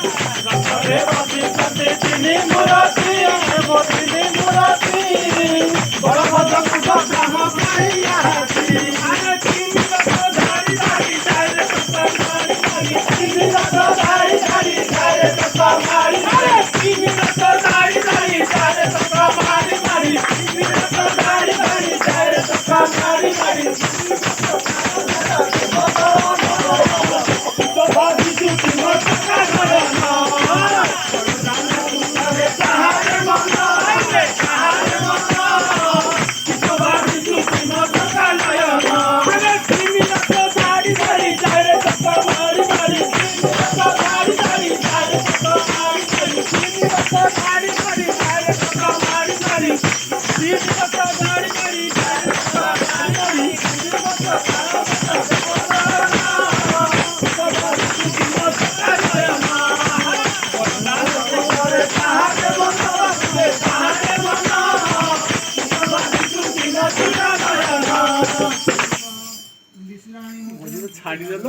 रथरे बसिछन्ति तिनि मूरति तिनि मूरति बलभद्र सुभद्रा मैयाति अरे तिनि रथ धारी धारी जाय रे सत मारी मारी तिनि रथ धारी धारी जाय रे सत मारी अरे तिनि रथ धारी धारी जाय रे सत मारी मारी तिनि रथ धारी धारी जाय रे सत मारी मारी ଛାଡ଼ିଦେଲ।